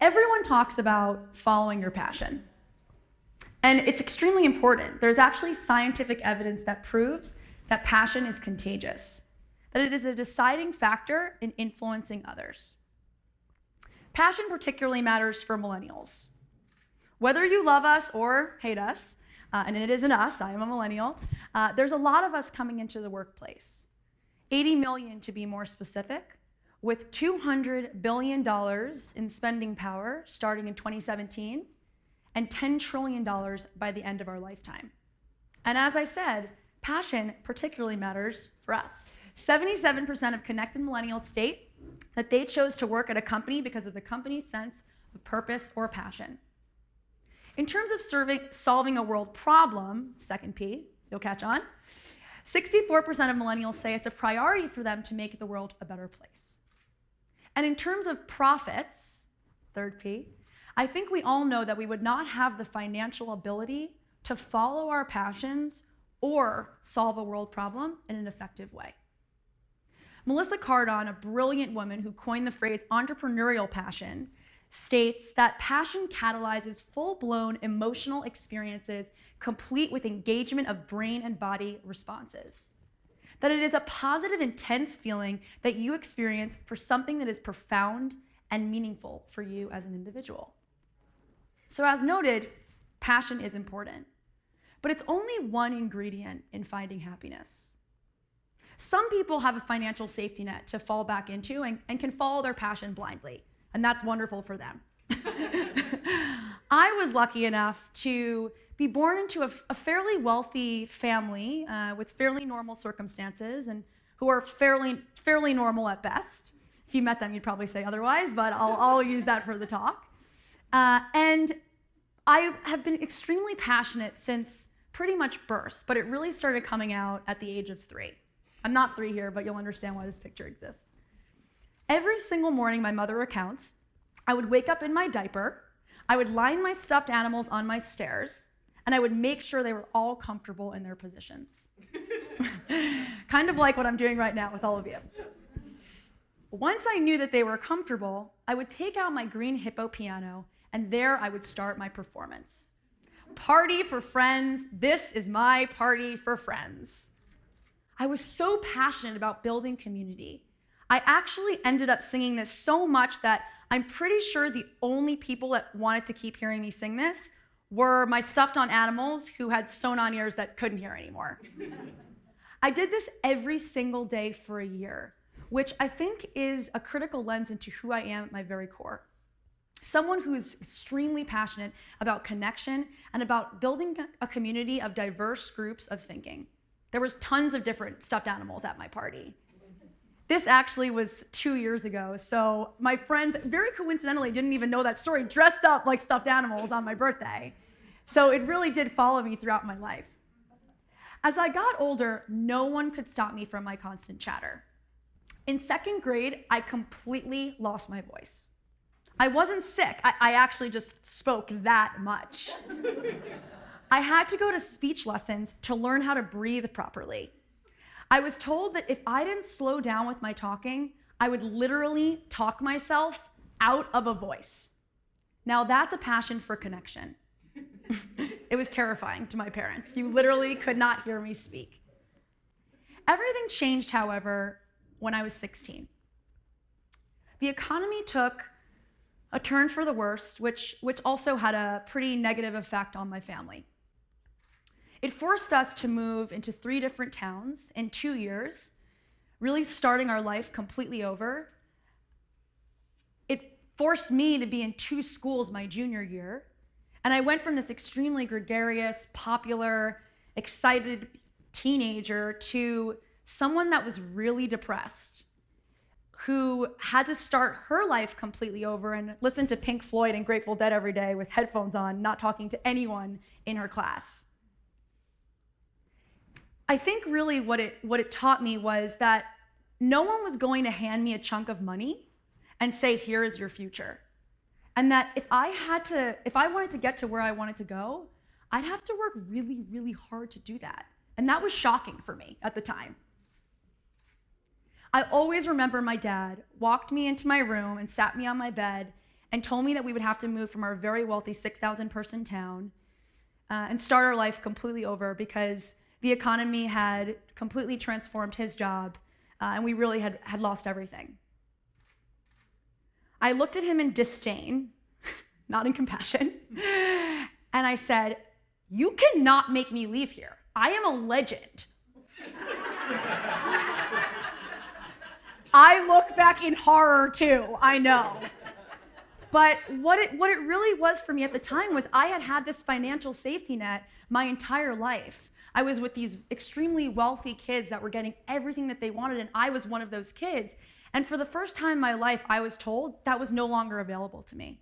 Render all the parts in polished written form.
Everyone talks about following your passion. And it's extremely important. There's actually scientific evidence that proves that passion is contagious, that it is a deciding factor in influencing others. Passion particularly matters for millennials. Whether you love us or hate us, and it isn't us, I am a millennial, there's a lot of us coming into the workplace. 80 million to be more specific, with $200 billion in spending power starting in 2017, and $10 trillion by the end of our lifetime. And as I said, passion particularly matters for us. 77% of connected millennials state that they chose to work at a company because of the company's sense of purpose or passion. In terms of solving a world problem, second P, you'll catch on, 64% of millennials say it's a priority for them to make the world a better place. And in terms of profits, third P, I think we all know that we would not have the financial ability to follow our passions or solve a world problem in an effective way. Melissa Cardon, a brilliant woman who coined the phrase entrepreneurial passion, states that passion catalyzes full-blown emotional experiences complete with engagement of brain and body responses. That it is a positive, intense feeling that you experience for something that is profound and meaningful for you as an individual. So as noted, passion is important, but it's only one ingredient in finding happiness. Some people have a financial safety net to fall back into and can follow their passion blindly, and that's wonderful for them. I was lucky enough to be born into a fairly wealthy family with fairly normal circumstances and who are fairly normal at best. If you met them, you'd probably say otherwise, but I'll use that for the talk. And I have been extremely passionate since pretty much birth, but it really started coming out at the age of 3. I'm not 3 here, but you'll understand why this picture exists. Every single morning, my mother recounts, I would wake up in my diaper, I would line my stuffed animals on my stairs, and I would make sure they were all comfortable in their positions. Kind of like what I'm doing right now with all of you. Once I knew that they were comfortable, I would take out my green hippo piano, and there I would start my performance. Party for friends, this is my party for friends. I was so passionate about building community. I actually ended up singing this so much that I'm pretty sure the only people that wanted to keep hearing me sing this were my stuffed on animals who had sewn-on ears that couldn't hear anymore. I did this every single day for a year, which I think is a critical lens into who I am at my very core. Someone who is extremely passionate about connection and about building a community of diverse groups of thinking. There was tons of different stuffed animals at my party. This actually was 2 years ago, so my friends, very coincidentally, didn't even know that story, dressed up like stuffed animals on my birthday. So it really did follow me throughout my life. As I got older, no one could stop me from my constant chatter. In 2nd grade, I completely lost my voice. I wasn't sick, I actually just spoke that much. I had to go to speech lessons to learn how to breathe properly. I was told that if I didn't slow down with my talking, I would literally talk myself out of a voice. Now that's a passion for connection. It was terrifying to my parents. You literally could not hear me speak. Everything changed, however, when I was 16. The economy took a turn for the worst, which also had a pretty negative effect on my family. It forced us to move into 3 different towns in 2 years, really starting our life completely over. It forced me to be in 2 schools my junior year, and I went from this extremely gregarious, popular, excited teenager to someone that was really depressed, who had to start her life completely over and listen to Pink Floyd and Grateful Dead every day with headphones on, not talking to anyone in her class. I think really what it taught me was that no one was going to hand me a chunk of money and say, here is your future. And that if I wanted to get to where I wanted to go, I'd have to work really, really hard to do that. And that was shocking for me at the time. I always remember my dad walked me into my room and sat me on my bed and told me that we would have to move from our very wealthy 6,000 person town and start our life completely over because the economy had completely transformed his job and we really had lost everything. I looked at him in disdain, not in compassion, and I said, "You cannot make me leave here. I am a legend." I look back in horror too, I know. But what it really was for me at the time was I had this financial safety net my entire life. I was with these extremely wealthy kids that were getting everything that they wanted, and I was one of those kids. And for the first time in my life, I was told that was no longer available to me.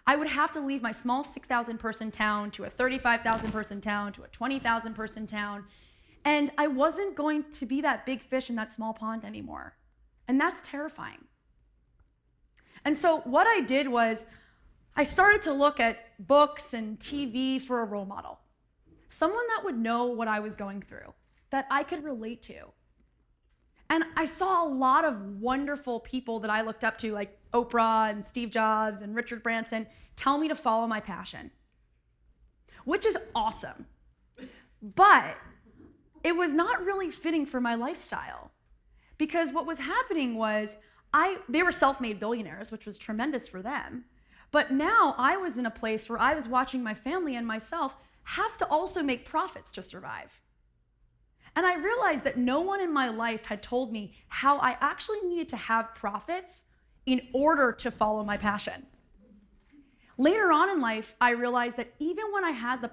I would have to leave my small 6,000 person town to a 35,000 person town to a 20,000 person town. And I wasn't going to be that big fish in that small pond anymore. And that's terrifying. And so what I did was I started to look at books and TV for a role model. Someone that would know what I was going through, that I could relate to. And I saw a lot of wonderful people that I looked up to, like Oprah and Steve Jobs and Richard Branson, tell me to follow my passion, which is awesome. But it was not really fitting for my lifestyle because what was happening was they were self-made billionaires, which was tremendous for them. But now I was in a place where I was watching my family and myself have to also make profits to survive. And I realized that no one in my life had told me how I actually needed to have profits in order to follow my passion. Later on in life, I realized that even when I had the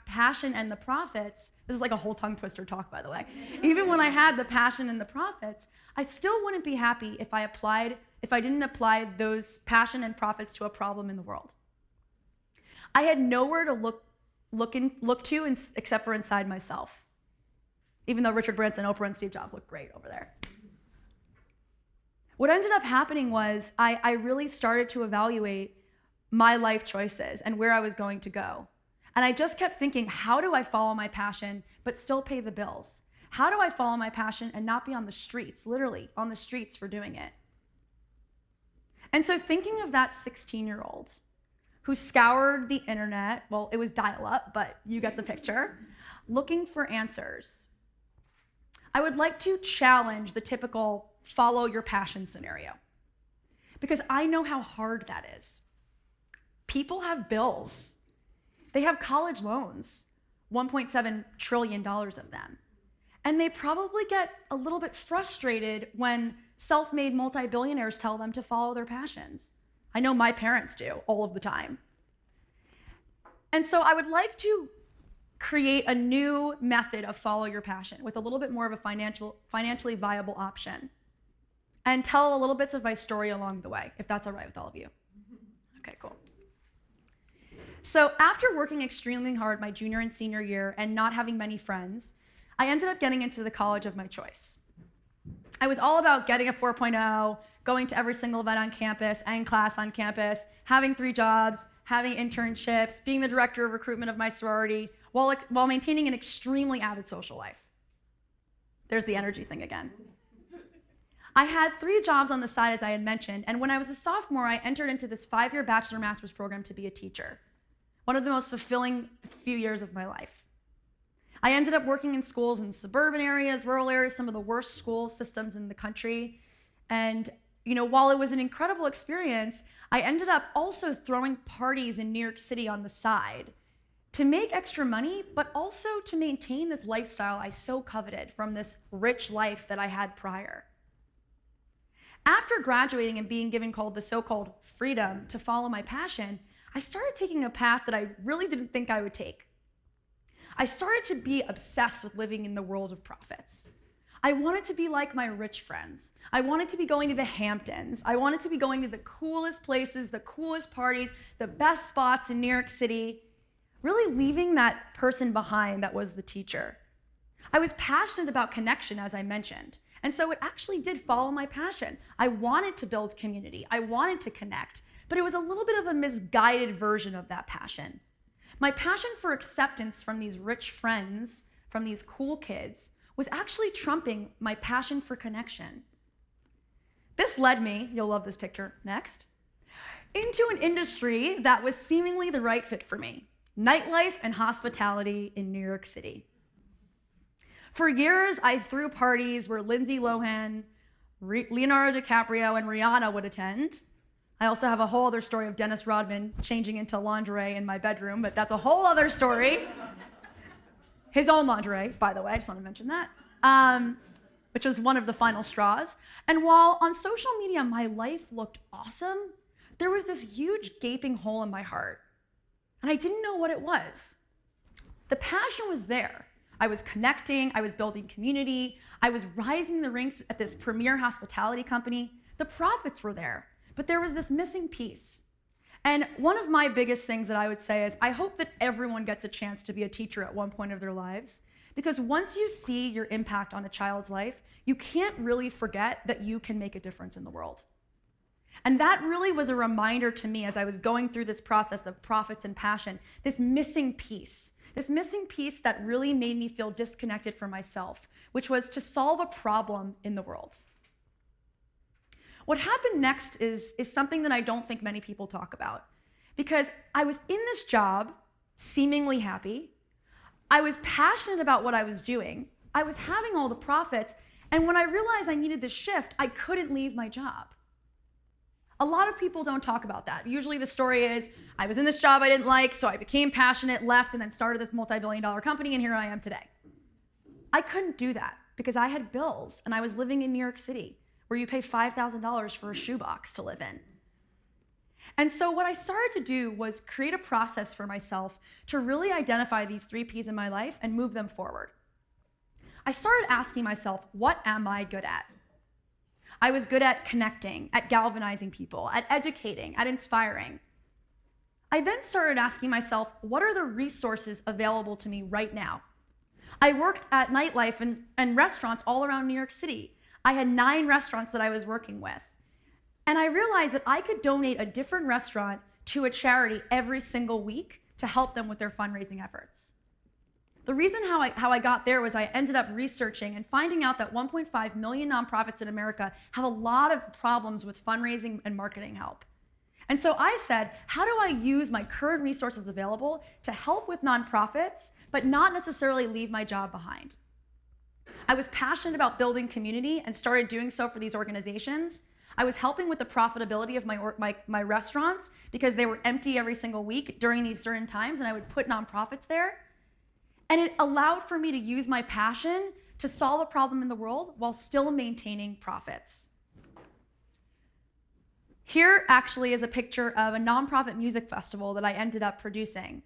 passion and the profits, this is like a whole tongue twister talk, by the way. Even when I had the passion and the profits, I still wouldn't be happy if I didn't apply those passion and profits to a problem in the world. I had nowhere to look to except for inside myself. Even though Richard Branson, Oprah, and Steve Jobs look great over there. What ended up happening was I really started to evaluate my life choices and where I was going to go. And I just kept thinking, how do I follow my passion but still pay the bills? How do I follow my passion and not be on the streets, literally on the streets for doing it? And so thinking of that 16-year-old who scoured the internet, well, it was dial-up, but you get the picture, looking for answers, I would like to challenge the typical follow your passion scenario because I know how hard that is. People have bills. They have college loans, $1.7 trillion of them. And they probably get a little bit frustrated when self-made multi-billionaires tell them to follow their passions. I know my parents do all of the time. And so I would like to create a new method of follow your passion with a little bit more of a financially viable option and tell a little bits of my story along the way, if that's all right with all of you. Okay, cool. So after working extremely hard my junior and senior year and not having many friends, I ended up getting into the college of my choice. I was all about getting a 4.0, going to every single event on campus and class on campus, having 3 jobs, having internships, being the director of recruitment of my sorority, while maintaining an extremely avid social life. There's the energy thing again. I had 3 jobs on the side, as I had mentioned, and when I was a sophomore, I entered into this 5-year bachelor-master's program to be a teacher, one of the most fulfilling few years of my life. I ended up working in schools in suburban areas, rural areas, some of the worst school systems in the country. And, while it was an incredible experience, I ended up also throwing parties in New York City on the side to make extra money, but also to maintain this lifestyle I so coveted from this rich life that I had prior. After graduating and being given the so-called freedom to follow my passion, I started taking a path that I really didn't think I would take. I started to be obsessed with living in the world of profits. I wanted to be like my rich friends. I wanted to be going to the Hamptons. I wanted to be going to the coolest places, the coolest parties, the best spots in New York City, really leaving that person behind that was the teacher. I was passionate about connection, as I mentioned, and so it actually did follow my passion. I wanted to build community. I wanted to connect, but it was a little bit of a misguided version of that passion. My passion for acceptance from these rich friends, from these cool kids, was actually trumping my passion for connection. This led me, you'll love this picture next, into an industry that was seemingly the right fit for me: nightlife and hospitality in New York City. For years, I threw parties where Lindsay Lohan, Leonardo DiCaprio, and Rihanna would attend. I also have a whole other story of Dennis Rodman changing into lingerie in my bedroom, but that's a whole other story. His own lingerie, by the way, I just want to mention that, which was one of the final straws. And while on social media my life looked awesome, there was this huge gaping hole in my heart, and I didn't know what it was. The passion was there. I was connecting, I was building community, I was rising the ranks at this premier hospitality company. The profits were there, but there was this missing piece. And one of my biggest things that I would say is I hope that everyone gets a chance to be a teacher at one point of their lives, because once you see your impact on a child's life, you can't really forget that you can make a difference in the world. And that really was a reminder to me as I was going through this process of profits and passion, this missing piece that really made me feel disconnected from myself, which was to solve a problem in the world. What happened next is something that I don't think many people talk about, because I was in this job, seemingly happy. I was passionate about what I was doing. I was having all the profits. And when I realized I needed this shift, I couldn't leave my job. A lot of people don't talk about that. Usually the story is, I was in this job I didn't like, so I became passionate, left, and then started this multi-billion-dollar company, and here I am today. I couldn't do that because I had bills, and I was living in New York City, where you pay $5,000 for a shoebox to live in. And so what I started to do was create a process for myself to really identify these 3 Ps in my life and move them forward. I started asking myself, what am I good at? I was good at connecting, at galvanizing people, at educating, at inspiring. I then started asking myself, what are the resources available to me right now? I worked at nightlife and restaurants all around New York City. I had 9 restaurants that I was working with. And I realized that I could donate a different restaurant to a charity every single week to help them with their fundraising efforts. The reason how I got there was I ended up researching and finding out that 1.5 million nonprofits in America have a lot of problems with fundraising and marketing help. And so I said, how do I use my current resources available to help with nonprofits, but not necessarily leave my job behind? I was passionate about building community and started doing so for these organizations. I was helping with the profitability of my restaurants because they were empty every single week during these certain times, and I would put nonprofits there. And it allowed for me to use my passion to solve a problem in the world while still maintaining profits. Here actually is a picture of a nonprofit music festival that I ended up producing,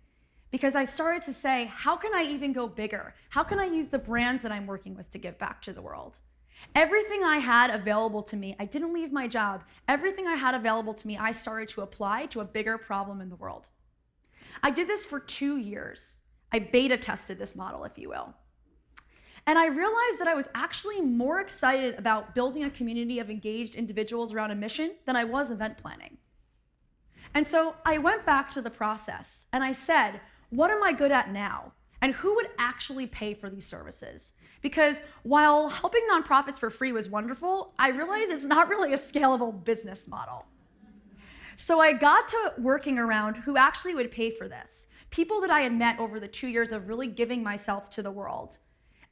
because I started to say, how can I even go bigger? How can I use the brands that I'm working with to give back to the world? Everything I had available to me, I didn't leave my job. Everything I had available to me, I started to apply to a bigger problem in the world. I did this for 2 years. I beta tested this model, if you will. And I realized that I was actually more excited about building a community of engaged individuals around a mission than I was event planning. And so I went back to the process and I said, what am I good at now? And who would actually pay for these services? Because while helping nonprofits for free was wonderful, I realized it's not really a scalable business model. So I got to working around who actually would pay for this. People that I had met over the 2 years of really giving myself to the world.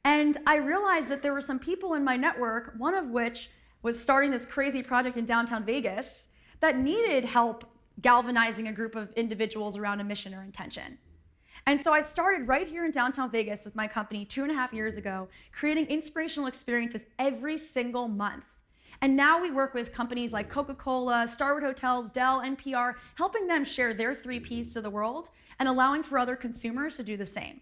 And I realized that there were some people in my network, one of which was starting this crazy project in downtown Vegas, that needed help galvanizing a group of individuals around a mission or intention. And so I started right here in downtown Vegas with my company 2.5 years ago, creating inspirational experiences every single month. And now we work with companies like Coca-Cola, Starwood Hotels, Dell, NPR, helping them share their 3 Ps to the world and allowing for other consumers to do the same.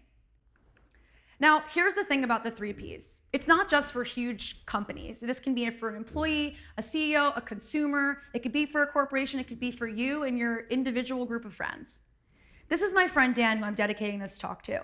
Now, here's the thing about the 3 Ps. It's not just for huge companies. This can be for an employee, a CEO, a consumer. It could be for a corporation. It could be for you and your individual group of friends. This is my friend Dan, who I'm dedicating this talk to.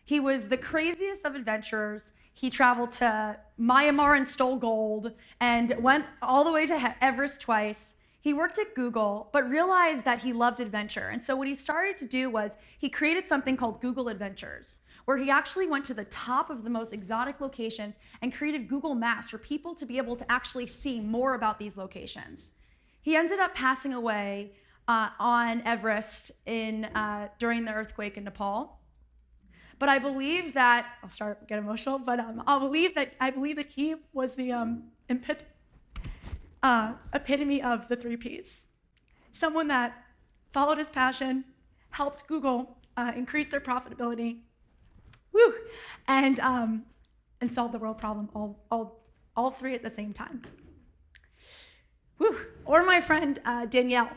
He was the craziest of adventurers. He traveled to Myanmar and stole gold and went all the way to Everest twice. He worked at Google, but realized that he loved adventure. And so what he started to do was he created something called Google Adventures, where he actually went to the top of the most exotic locations and created Google Maps for people to be able to actually see more about these locations. He ended up passing away on Everest during the earthquake in Nepal. But I believe that get emotional. But I believe that he was the epitome of the 3 Ps. Someone that followed his passion, helped Google increase their profitability, and solve the world problem all 3 at the same time. Or my friend Danielle.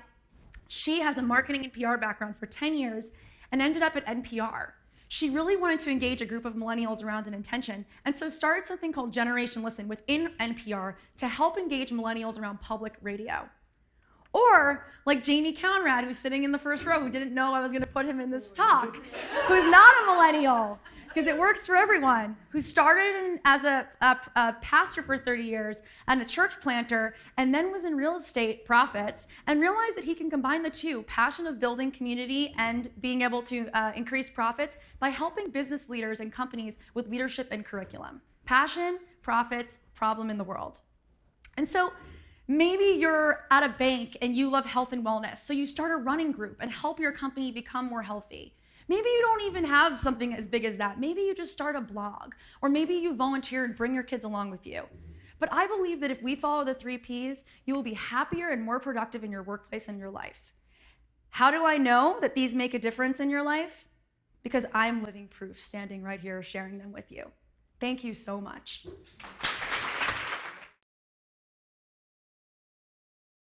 She has a marketing and PR background for 10 years and ended up at NPR. She really wanted to engage a group of millennials around an intention, and so started something called Generation Listen within NPR to help engage millennials around public radio. Or like Jamie Conrad, who's sitting in the first row, who didn't know I was going to put him in this talk, who's not a millennial, because it works for everyone, who started as a pastor for 30 years and a church planter, and then was in real estate profits, and realized that he can combine the two, passion of building community and being able to increase profits, by helping business leaders and companies with leadership and curriculum. Passion, profits, problem in the world. And so maybe you're at a bank and you love health and wellness, so you start a running group and help your company become more healthy. Maybe you don't even have something as big as that. Maybe you just start a blog, or maybe you volunteer and bring your kids along with you. But I believe that if we follow the 3 Ps, you will be happier and more productive in your workplace and your life. How do I know that these make a difference in your life? Because I'm living proof standing right here sharing them with you. Thank you so much.